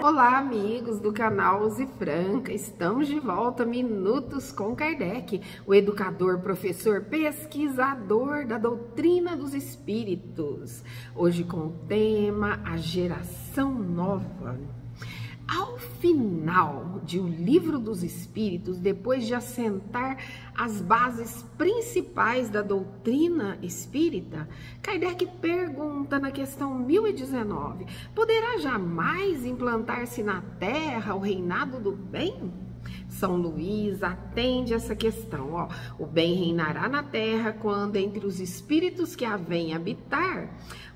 Olá, amigos do canal Uzi Franca, estamos de volta, Minutos com Kardec, o educador, professor, pesquisador da doutrina dos espíritos. Hoje com o tema A Geração Nova. Ao final de O Livro dos Espíritos, depois de assentar as bases principais da doutrina espírita, Kardec pergunta na questão 1019, poderá jamais implantar-se na Terra o reinado do bem? São Luís atende essa questão. O bem reinará na Terra quando entre os espíritos que a vêm habitar,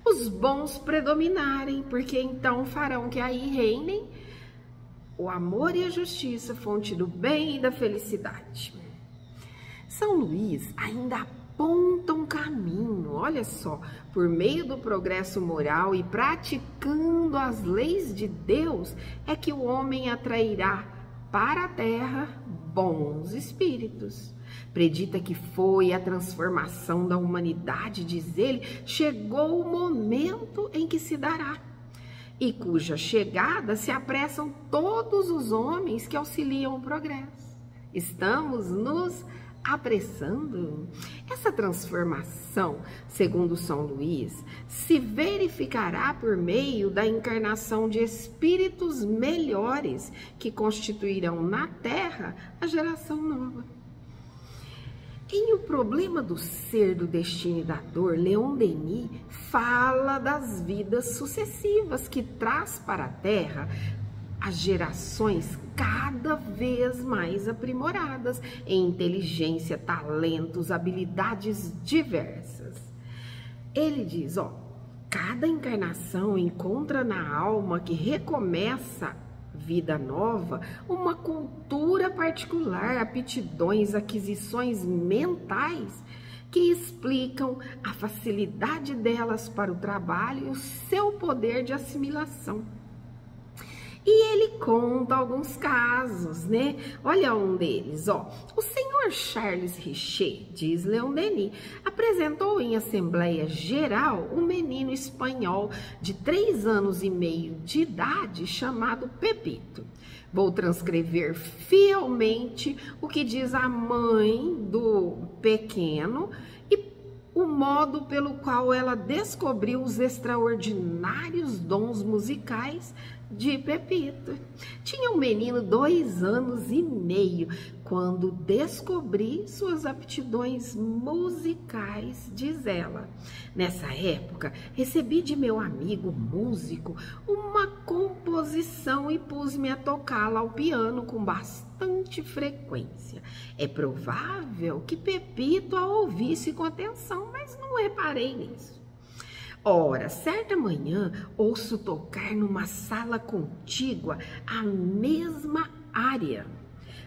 os bons predominarem, porque então farão que aí reinem o amor e a justiça, fonte do bem e da felicidade. São Luís ainda aponta um caminho, olha só, por meio do progresso moral e praticando as leis de Deus, é que o homem atrairá para a terra bons espíritos. Predita que foi a transformação da humanidade, diz ele, chegou o momento em que se dará, e cuja chegada se apressam todos os homens que auxiliam o progresso. Estamos nos apressando. Essa transformação, segundo São Luís, se verificará por meio da encarnação de espíritos melhores que constituirão na Terra a geração nova. Em O Problema do Ser, do Destino e da Dor, Leon Denis fala das vidas sucessivas que traz para a Terra as gerações cada vez mais aprimoradas em inteligência, talentos, habilidades diversas. Ele diz, cada encarnação encontra na alma que recomeça vida nova, uma cultura particular, aptidões, aquisições mentais que explicam a facilidade delas para o trabalho e o seu poder de assimilação. E ele conta alguns casos, né? Olha um deles, O senhor Charles Richer, diz Leon Denis, apresentou em Assembleia Geral um menino espanhol de 3 anos e meio de idade chamado Pepito. Vou transcrever fielmente o que diz a mãe do pequeno e o modo pelo qual ela descobriu os extraordinários dons musicais de Pepito. Tinha um menino 2 anos e meio quando descobri suas aptidões musicais, diz ela. Nessa época, recebi de meu amigo músico uma composição e pus-me a tocá-la ao piano com bastante frequência. É provável que Pepito a ouvisse com atenção, mas não reparei nisso. Ora, certa manhã, ouço tocar numa sala contígua a mesma área,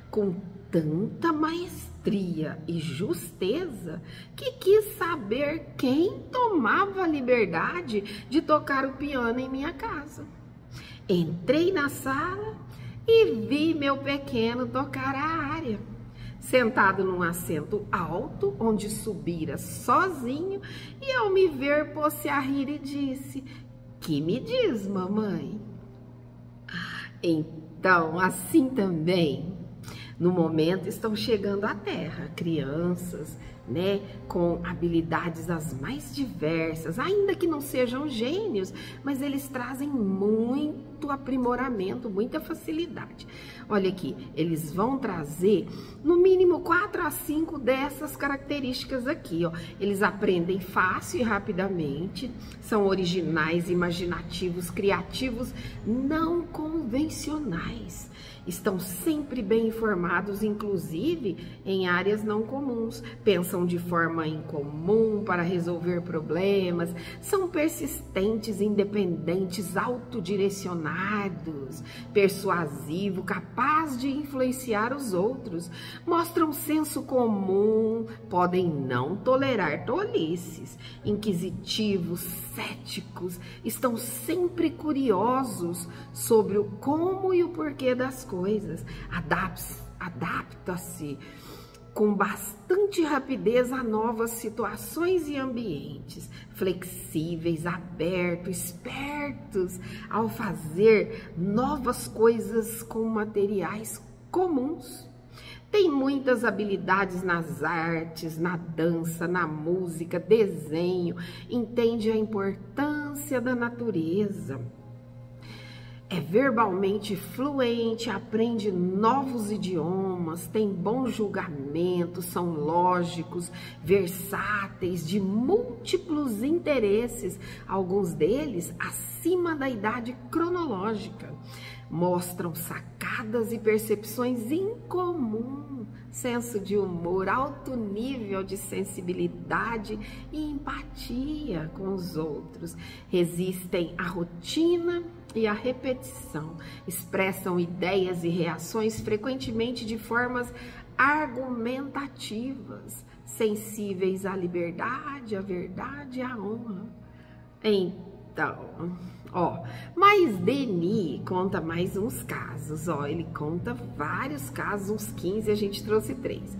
com tanta maestria e justeza, que quis saber quem tomava a liberdade de tocar o piano em minha casa. Entrei na sala e vi meu pequeno tocar a área, sentado num assento alto, onde subira sozinho, e ao me ver pôs-se a rir e disse, que me diz, mamãe? Então, assim também, no momento estão chegando à Terra crianças, né, com habilidades as mais diversas, ainda que não sejam gênios, mas eles trazem muito aprimoramento, muita facilidade. Olha aqui, eles vão trazer no mínimo 4 a 5 dessas características aqui, Eles aprendem fácil e rapidamente, são originais, imaginativos, criativos, não convencionais. Estão sempre bem informados, inclusive em áreas não comuns. Pensam de forma incomum para resolver problemas. São persistentes, independentes, autodirecionados, persuasivos, capazes de influenciar os outros. Mostram senso comum, podem não tolerar tolices. Inquisitivos, céticos, estão sempre curiosos sobre o como e o porquê das coisas. Adapta-se com bastante rapidez a novas situações e ambientes, flexíveis, abertos, espertos ao fazer novas coisas com materiais comuns. Tem muitas habilidades nas artes, na dança, na música, desenho, entende a importância da natureza. É verbalmente fluente, aprende novos idiomas, tem bom julgamento, são lógicos, versáteis, de múltiplos interesses, alguns deles acima da idade cronológica. Mostram sacadas e percepções incomum, senso de humor, alto nível de sensibilidade e empatia com os outros. Resistem à rotina e à repetição. Expressam ideias e reações frequentemente de formas argumentativas, sensíveis à liberdade, à verdade e à honra. Então, mas Denis conta mais uns casos, ele conta vários casos, uns 15, a gente trouxe 3.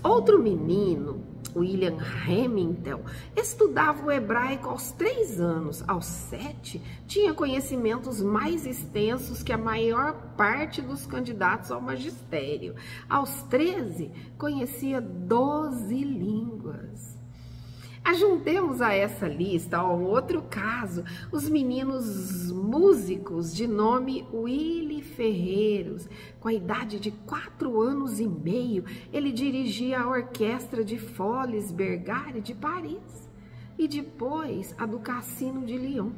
Outro menino, William Hamilton, estudava o hebraico aos 3 anos. Aos 7, tinha conhecimentos mais extensos que a maior parte dos candidatos ao magistério. Aos 13, conhecia 12 línguas. Ajuntemos a essa lista, um outro caso, os meninos músicos de nome Willy Ferreiros. Com a idade de 4 anos e meio, ele dirigia a orquestra de Folies Bergère de Paris e depois a do Cassino de Lyon.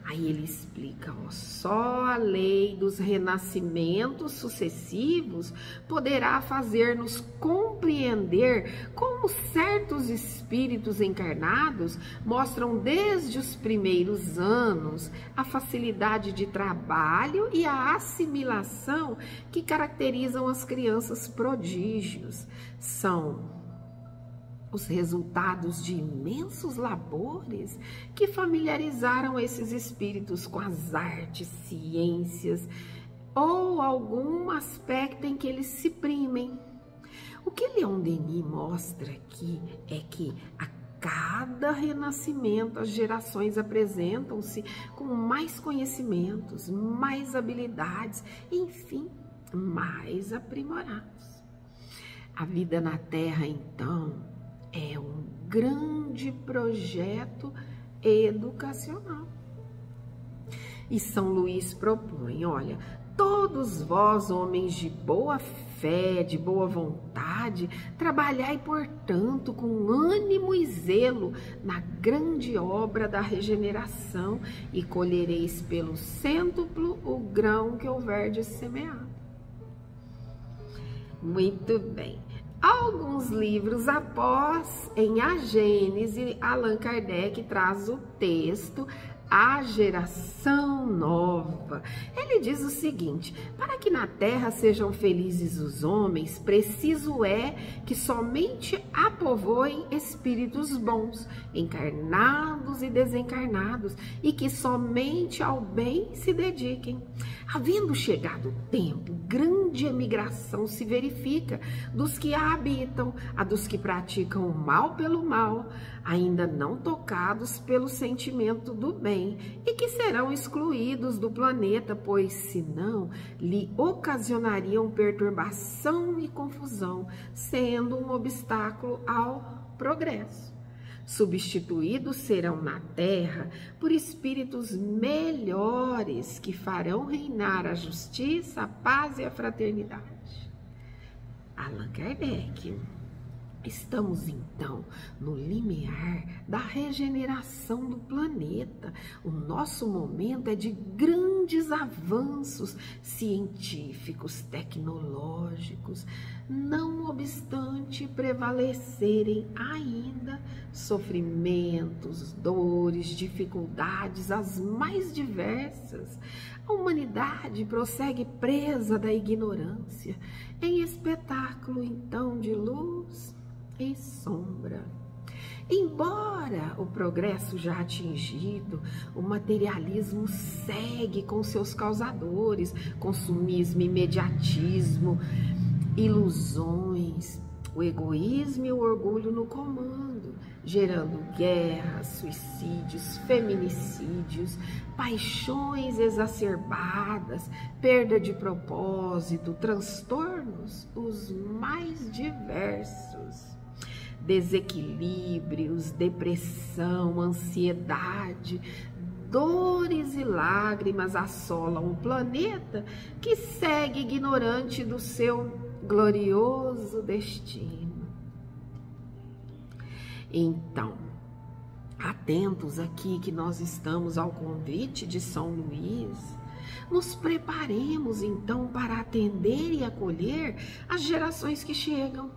Aí ele explica, só a lei dos renascimentos sucessivos poderá fazer-nos compreender como certos espíritos encarnados mostram desde os primeiros anos a facilidade de trabalho e a assimilação que caracterizam as crianças prodígios. São os resultados de imensos labores que familiarizaram esses espíritos com as artes, ciências ou algum aspecto em que eles se primem. O que Leon Denis mostra aqui é que a cada renascimento as gerações apresentam-se com mais conhecimentos, mais habilidades, enfim, mais aprimorados. A vida na Terra, então, é um grande projeto educacional. E São Luís propõe, todos vós, homens de boa fé, de boa vontade, trabalhai, portanto, com ânimo e zelo na grande obra da regeneração e colhereis pelo cêntuplo o grão que houverdes semeado. Muito bem. Alguns livros após, em A Gênese, Allan Kardec traz o texto A Geração Nova. Ele diz o seguinte: para que na terra sejam felizes os homens, preciso é que somente a povoem espíritos bons, encarnados e desencarnados, e que somente ao bem se dediquem. Havendo chegado o tempo, grande emigração se verifica dos que a habitam, a dos que praticam o mal pelo mal, ainda não tocados pelo sentimento do bem, e que serão excluídos do planeta, pois senão lhe ocasionariam perturbação e confusão, sendo um obstáculo ao progresso. Substituídos serão na terra por espíritos melhores que farão reinar a justiça, a paz e a fraternidade. Allan Kardec. Estamos, então, no limiar da regeneração do planeta. O nosso momento é de grandes avanços científicos, tecnológicos, não obstante prevalecerem ainda sofrimentos, dores, dificuldades, as mais diversas. A humanidade prossegue presa da ignorância, em espetáculo, então, de luz e sombra. Embora o progresso já atingido, o materialismo segue com seus causadores, consumismo, imediatismo, ilusões, o egoísmo e o orgulho no comando, gerando guerras, suicídios, feminicídios, paixões exacerbadas, perda de propósito, transtornos os mais diversos, desequilíbrios, depressão, ansiedade, dores e lágrimas assolam o planeta que segue ignorante do seu glorioso destino. Então, atentos aqui que nós estamos ao convite de São Luís, nos preparemos então para atender e acolher as gerações que chegam,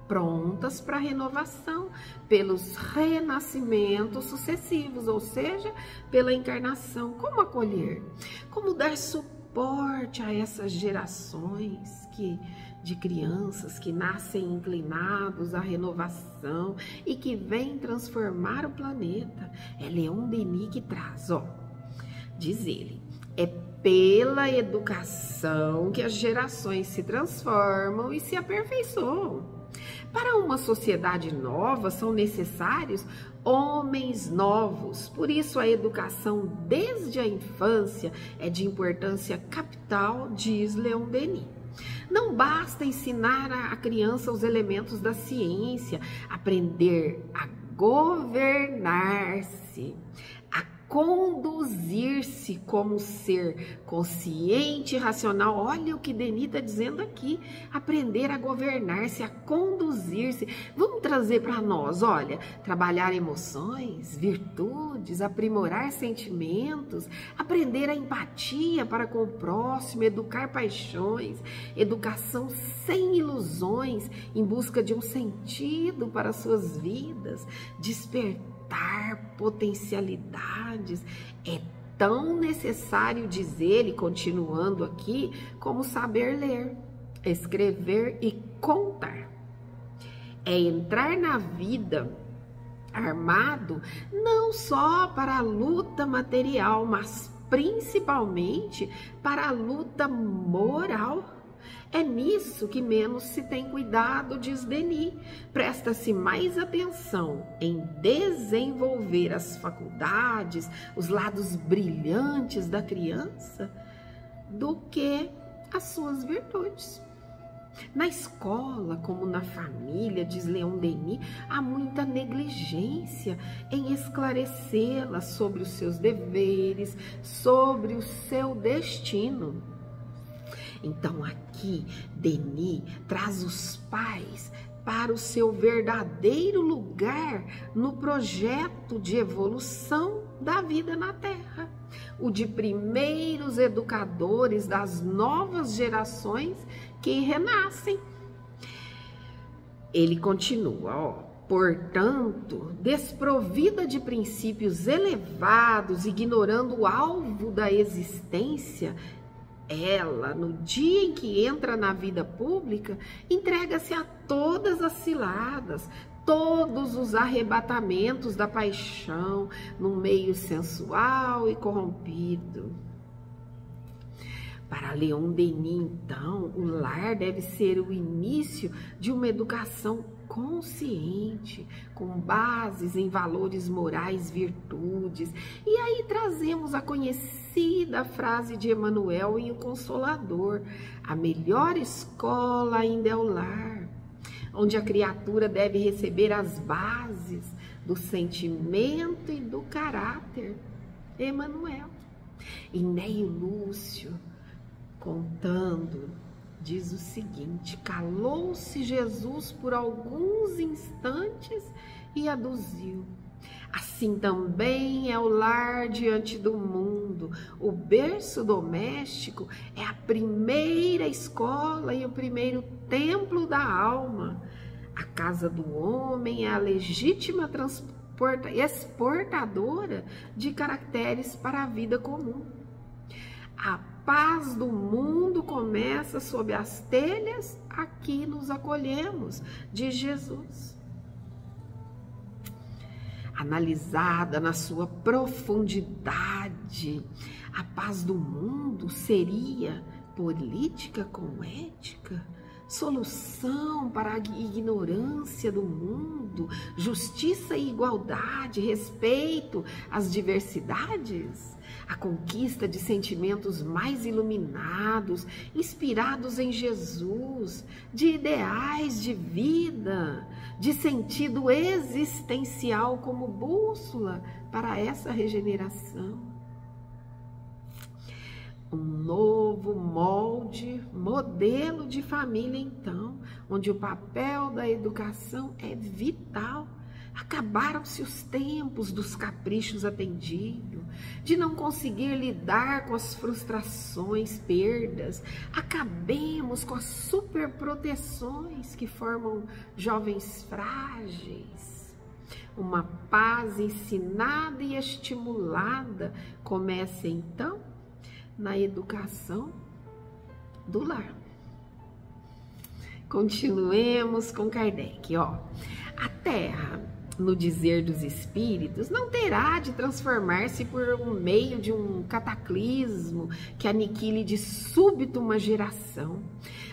prontas para renovação pelos renascimentos sucessivos, ou seja, pela encarnação. Como acolher? Como dar suporte a essas gerações de crianças que nascem inclinados à renovação e que vêm transformar o planeta? É Leon Denis que traz, diz ele, é pela educação que as gerações se transformam e se aperfeiçoam. Para uma sociedade nova são necessários homens novos. Por isso a educação desde a infância é de importância capital, diz Leon Denis. Não basta ensinar a criança os elementos da ciência, aprender a governar-se, a conduzir-se como ser consciente e racional. Olha o que Denis está dizendo aqui, aprender a governar-se, a conduzir-se. Vamos trazer para nós, olha, trabalhar emoções, virtudes, aprimorar sentimentos, aprender a empatia para com o próximo, educar paixões, educação sem ilusões, em busca de um sentido para suas vidas, despertar potencialidades. É tão necessário, diz ele, continuando aqui, como saber ler, escrever e contar. É entrar na vida armado não só para a luta material, mas principalmente para a luta moral. É nisso que menos se tem cuidado, diz Denis. Presta-se mais atenção em desenvolver as faculdades, os lados brilhantes da criança, do que as suas virtudes. Na escola, como na família, diz Leon Denis, há muita negligência em esclarecê-la sobre os seus deveres, sobre o seu destino. Então aqui Denis traz os pais para o seu verdadeiro lugar no projeto de evolução da vida na Terra, o de primeiros educadores das novas gerações que renascem. Ele continua, portanto, desprovida de princípios elevados, ignorando o alvo da existência, ela, no dia em que entra na vida pública, entrega-se a todas as ciladas, todos os arrebatamentos da paixão, num meio sensual e corrompido. Para Leon Denis, então, o lar deve ser o início de uma educação consciente, com bases em valores morais, virtudes. E aí trazemos a conhecida frase de Emmanuel em O Consolador: a melhor escola ainda é o lar, onde a criatura deve receber as bases do sentimento e do caráter. Emmanuel. E Neio Lúcio, contando, diz o seguinte: calou-se Jesus por alguns instantes e aduziu: assim também é o lar diante do mundo. O berço doméstico é a primeira escola e o primeiro templo da alma. A casa do homem é a legítima exportadora de caracteres para a vida comum. A paz do mundo começa sob as telhas, aqui nos acolhemos, diz Jesus. Analisada na sua profundidade, a paz do mundo seria política com ética, solução para a ignorância do mundo, justiça e igualdade, respeito às diversidades, a conquista de sentimentos mais iluminados, inspirados em Jesus, de ideais de vida, de sentido existencial como bússola para essa regeneração. Um novo molde, modelo de família, então, onde o papel da educação é vital. Acabaram-se os tempos dos caprichos atendidos, de não conseguir lidar com as frustrações, perdas. Acabemos com as superproteções que formam jovens frágeis. Uma paz ensinada e estimulada começa, então, na educação do lar. Continuemos com Kardec, ó. A Terra, no dizer dos espíritos, não terá de transformar-se por meio de um cataclismo que aniquile de súbito uma geração.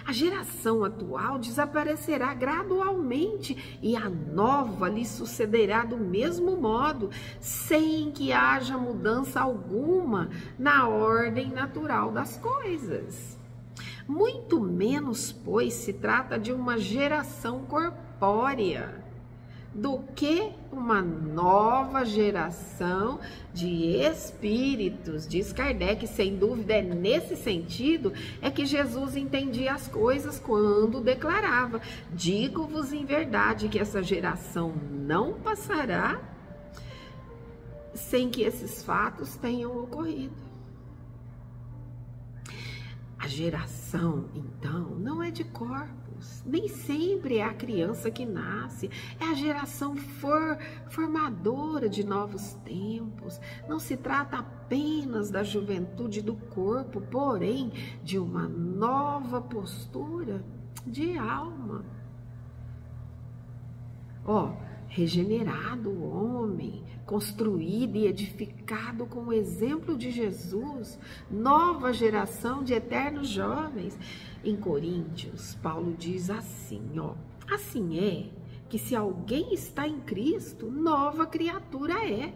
A geração atual desaparecerá gradualmente e a nova lhe sucederá do mesmo modo, sem que haja mudança alguma na ordem natural das coisas. Muito menos, pois, se trata de uma geração corpórea do que uma nova geração de espíritos. Diz Kardec, sem dúvida, é nesse sentido é que Jesus entendia as coisas quando declarava: digo-vos em verdade que essa geração não passará sem que esses fatos tenham ocorrido. A geração, então, não é de corpos, nem sempre é a criança que nasce, é a geração formadora de novos tempos. Não se trata apenas da juventude do corpo, porém de uma nova postura de alma. Regenerado o homem, construído e edificado com o exemplo de Jesus, nova geração de eternos jovens. Em Coríntios, Paulo diz assim, assim é que se alguém está em Cristo, nova criatura é.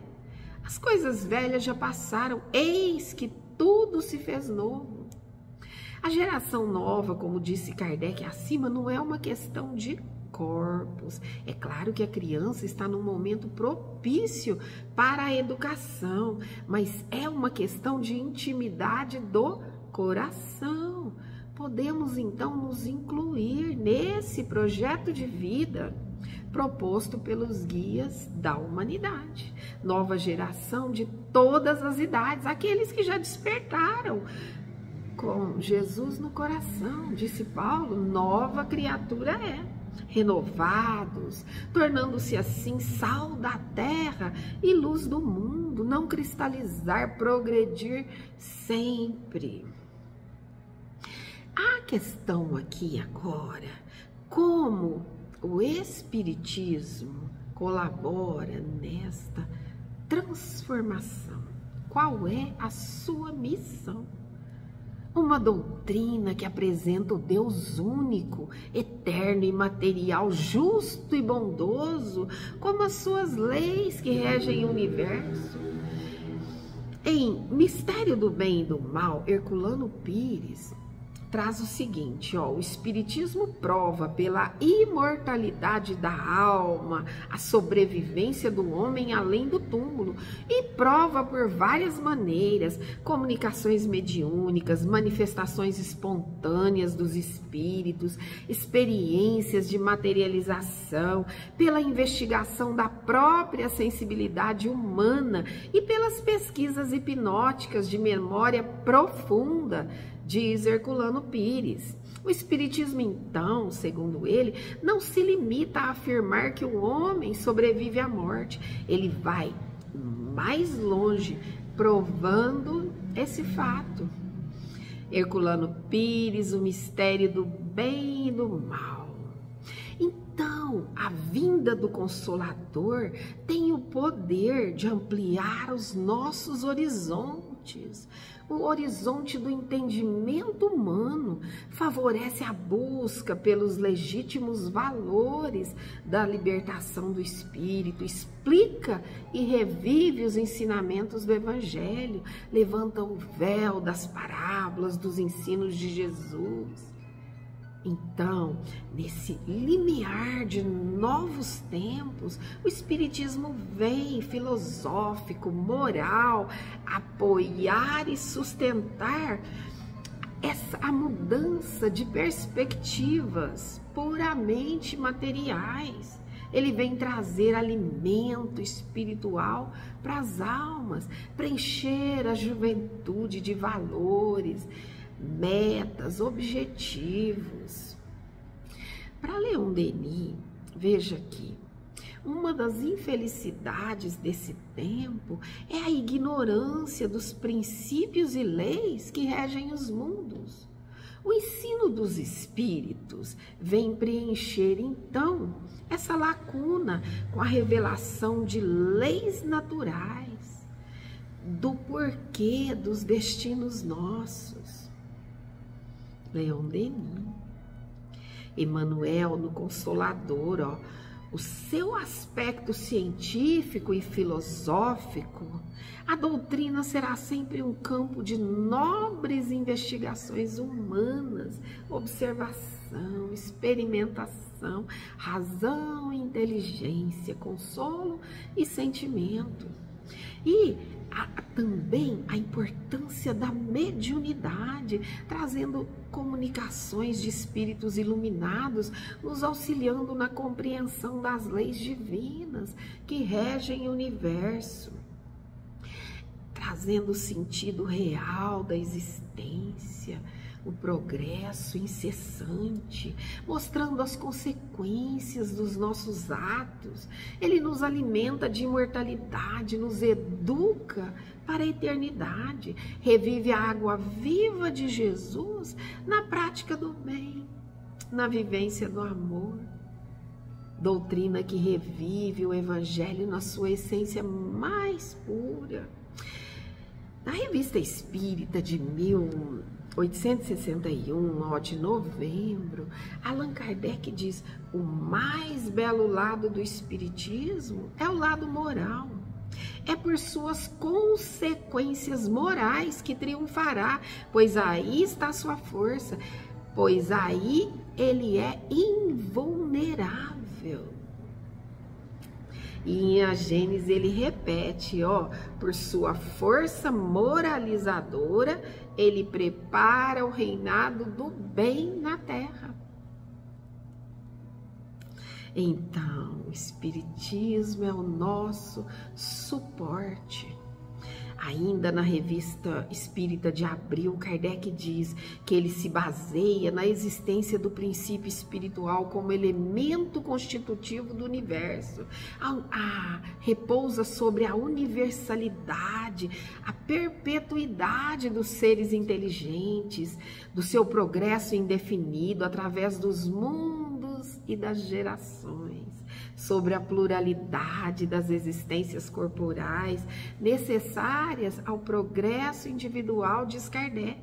As coisas velhas já passaram, eis que tudo se fez novo. A geração nova, como disse Kardec acima, não é uma questão de corpos. É claro que a criança está num momento propício para a educação, mas é uma questão de intimidade do coração. Podemos então nos incluir nesse projeto de vida proposto pelos guias da humanidade. Nova geração de todas as idades, aqueles que já despertaram com Jesus no coração, disse Paulo, nova criatura é. Renovados, tornando-se assim sal da terra e luz do mundo, não cristalizar, progredir sempre. A questão aqui agora, como o Espiritismo colabora nesta transformação? Qual é a sua missão? Uma doutrina que apresenta o Deus único, eterno e material, justo e bondoso, como as suas leis que regem o universo. Em Mistério do Bem e do Mal, Herculano Pires traz o seguinte, o Espiritismo prova pela imortalidade da alma a sobrevivência do homem além do túmulo e prova por várias maneiras, comunicações mediúnicas, manifestações espontâneas dos espíritos, experiências de materialização, pela investigação da própria sensibilidade humana e pelas pesquisas hipnóticas de memória profunda, diz Herculano Pires. O Espiritismo, então, segundo ele, não se limita a afirmar que o homem sobrevive à morte. Ele vai mais longe, provando esse fato. Herculano Pires, o mistério do bem e do mal. Então, a vinda do Consolador tem o poder de ampliar os nossos horizontes, horizontes. O horizonte do entendimento humano favorece a busca pelos legítimos valores da libertação do espírito, explica e revive os ensinamentos do Evangelho, levanta o véu das parábolas, dos ensinos de Jesus. Então, nesse limiar de novos tempos, o Espiritismo vem filosófico, moral, apoiar e sustentar a mudança de perspectivas puramente materiais. Ele vem trazer alimento espiritual para as almas, preencher a juventude de valores, metas, objetivos. Para Leon Denis, veja aqui, uma das infelicidades desse tempo é a ignorância dos princípios e leis que regem os mundos. O ensino dos espíritos vem preencher, então, essa lacuna com a revelação de leis naturais, do porquê dos destinos nossos. Leon Denis. Emmanuel no Consolador, o seu aspecto científico e filosófico, a doutrina será sempre um campo de nobres investigações humanas, observação, experimentação, razão e inteligência, consolo e sentimento. E também a importância da mediunidade, trazendo comunicações de espíritos iluminados, nos auxiliando na compreensão das leis divinas que regem o universo, trazendo o sentido real da existência, o progresso incessante, mostrando as consequências dos nossos atos. Ele nos alimenta de imortalidade, nos educa para a eternidade, revive a água viva de Jesus na prática do bem, na vivência do amor. Doutrina que revive o Evangelho na sua essência mais pura. Na Revista Espírita de 1861, de novembro, Allan Kardec diz: o mais belo lado do Espiritismo é o lado moral. É por suas consequências morais que triunfará, pois aí está a sua força, pois aí ele é invulnerável. E em A Gênesis ele repete, por sua força moralizadora, ele prepara o reinado do bem na terra. Então, o Espiritismo é o nosso suporte. Ainda na Revista Espírita de abril, Kardec diz que ele se baseia na existência do princípio espiritual como elemento constitutivo do universo. Repousa sobre a universalidade, a perpetuidade dos seres inteligentes, do seu progresso indefinido através dos mundos e das gerações, sobre a pluralidade das existências corporais necessárias ao progresso individual, diz Kardec.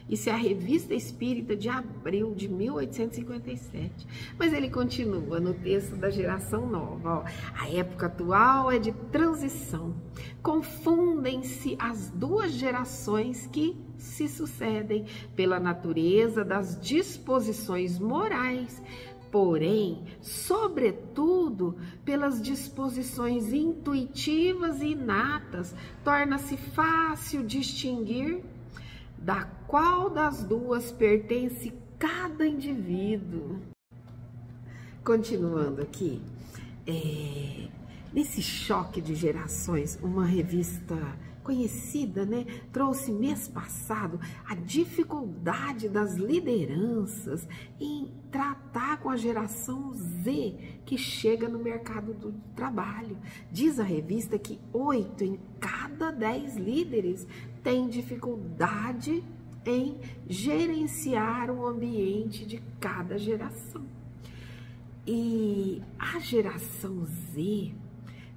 Isso é a Revista Espírita de abril de 1857. Mas ele continua no texto da geração nova. A época atual é de transição. Confundem-se as duas gerações que se sucedem pela natureza das disposições morais, porém, sobretudo, pelas disposições intuitivas e inatas, torna-se fácil distinguir da qual das duas pertence cada indivíduo. Continuando aqui, nesse choque de gerações, uma revista conhecida, trouxe mês passado a dificuldade das lideranças em tratar com a geração Z que chega no mercado do trabalho. Diz a revista que 8 em cada 10 líderes têm dificuldade em gerenciar o ambiente de cada geração. E a geração Z,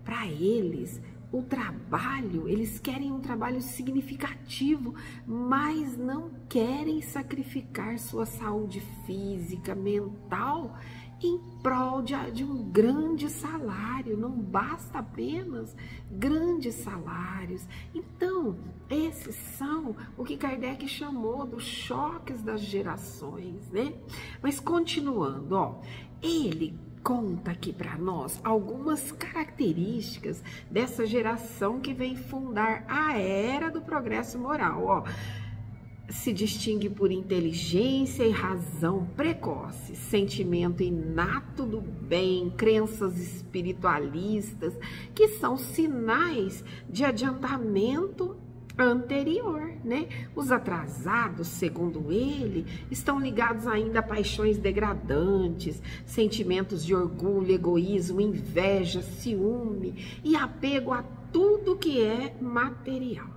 para eles, o trabalho, eles querem um trabalho significativo, mas não querem sacrificar sua saúde física, mental, em prol de um grande salário. Não basta apenas grandes salários. Então, esses são o que Kardec chamou dos choques das gerações, né? Mas continuando, ó, ele conta aqui para nós algumas características dessa geração que vem fundar a era do progresso moral, ó. Se distingue por inteligência e razão precoce, sentimento inato do bem, crenças espiritualistas, que são sinais de adiantamento anterior, né? Os atrasados, segundo ele, estão ligados ainda a paixões degradantes, sentimentos de orgulho, egoísmo, inveja, ciúme e apego a tudo que é material.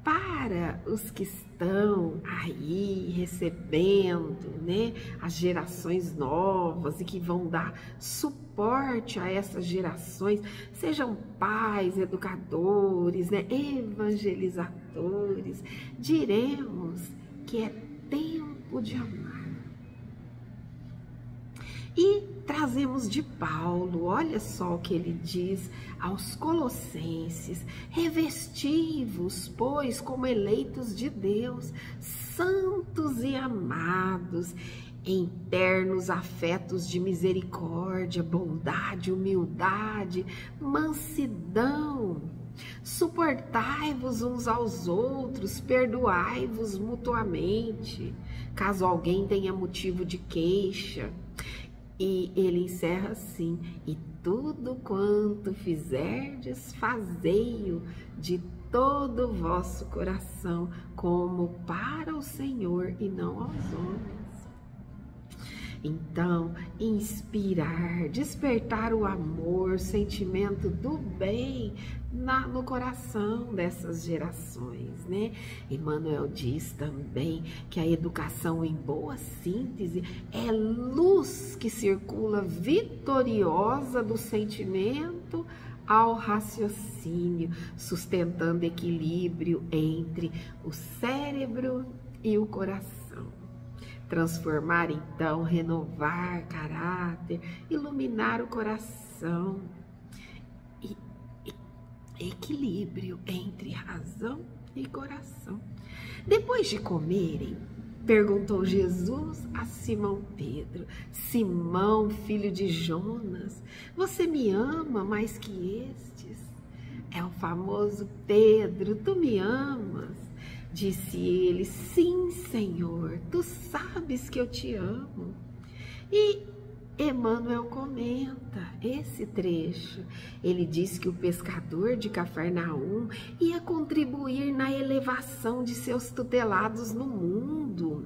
Para os que estão aí recebendo, né, as gerações novas e que vão dar suporte a essas gerações, sejam pais, educadores, né, evangelizadores, diremos que é tempo de amar. E trazemos de Paulo, olha só o que ele diz aos Colossenses: revesti-vos, pois, como eleitos de Deus, santos e amados, em ternos afetos de misericórdia, bondade, humildade, mansidão. Suportai-vos uns aos outros, perdoai-vos mutuamente, caso alguém tenha motivo de queixa. E ele encerra assim: e tudo quanto fizerdes, fazei-o de todo o vosso coração, como para o Senhor e não aos homens. Então, inspirar, despertar o amor, sentimento do bem no coração dessas gerações, né? Emmanuel diz também que a educação em boa síntese é luz que circula vitoriosa do sentimento ao raciocínio, sustentando equilíbrio entre o cérebro e o coração. Transformar, então, renovar caráter, iluminar o coração e equilíbrio entre razão e coração. Depois de comerem, perguntou Jesus a Simão Pedro: Simão, filho de Jonas, você me ama mais que estes? É o famoso Pedro: tu me amas? Disse ele: sim, Senhor, tu sabes que eu te amo. E Emmanuel comenta esse trecho. Ele diz que o pescador de Cafarnaum ia contribuir na elevação de seus tutelados no mundo,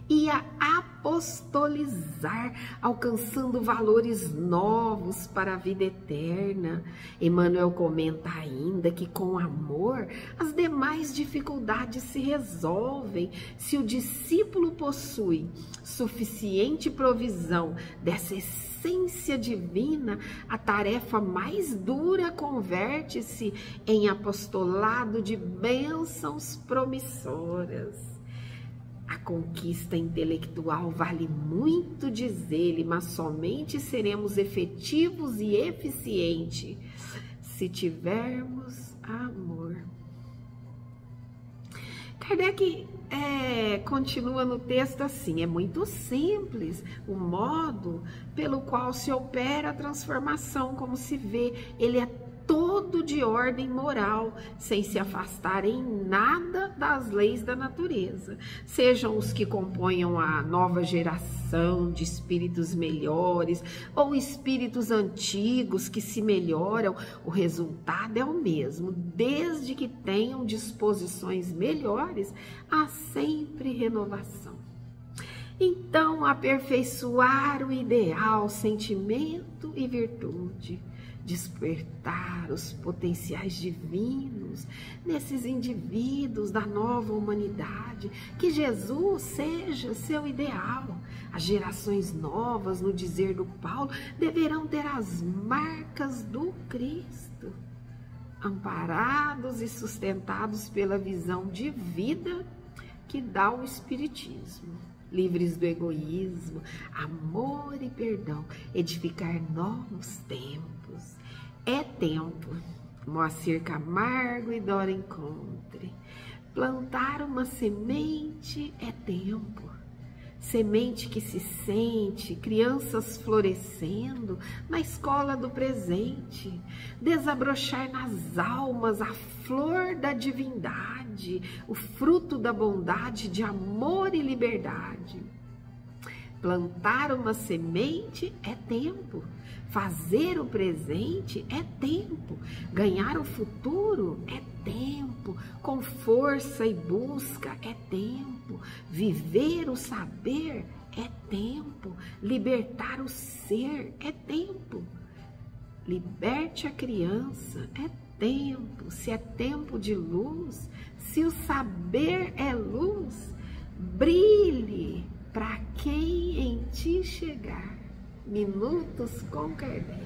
ia apostolizar, alcançando valores novos para a vida eterna. Emmanuel comenta ainda que com amor as demais dificuldades se resolvem se o discípulo possui suficiente provisão dessa essência divina. A tarefa mais dura converte-se em apostolado de bênçãos promissoras. A conquista intelectual vale muito, diz ele, mas somente seremos efetivos e eficientes se tivermos amor. Kardec continua no texto assim: é muito simples o modo pelo qual se opera a transformação, como se vê, ele é todo de ordem moral, sem se afastar em nada das leis da natureza. Sejam os que componham a nova geração de espíritos melhores ou espíritos antigos que se melhoram, o resultado é o mesmo. Desde que tenham disposições melhores, há sempre renovação. Então, aperfeiçoar o ideal, sentimento e virtude, despertar os potenciais divinos nesses indivíduos da nova humanidade, que Jesus seja seu ideal, As gerações novas, no dizer do Paulo, deverão ter as marcas do Cristo, amparados e sustentados pela visão de vida que dá o Espiritismo, livres do egoísmo, amor e perdão, edificar novos tempos. É tempo, Moacir Camargo e Dora Encontre. Plantar uma semente é tempo. Semente que se sente, crianças florescendo na escola do presente, desabrochar nas almas a flor da divindade, o fruto da bondade de amor e liberdade. Plantar uma semente é tempo, fazer o presente é tempo, ganhar o futuro é tempo, com força e busca é tempo, viver o saber é tempo, libertar o ser é tempo. Liberte a criança é tempo, se é tempo de luz, se o saber é luz, brilhe para quem em ti chegar. Minutos com Kardec.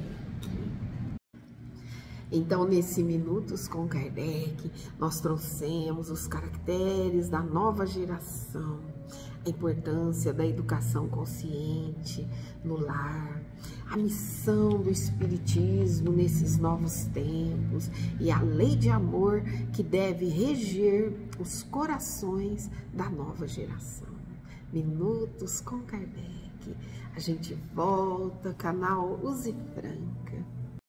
Então, nesse Minutos com Kardec, nós trouxemos os caracteres da nova geração, a importância da educação consciente no lar, a missão do Espiritismo nesses novos tempos e a lei de amor que deve reger os corações da nova geração. Minutos com Kardec. A gente volta, canal Use Franca.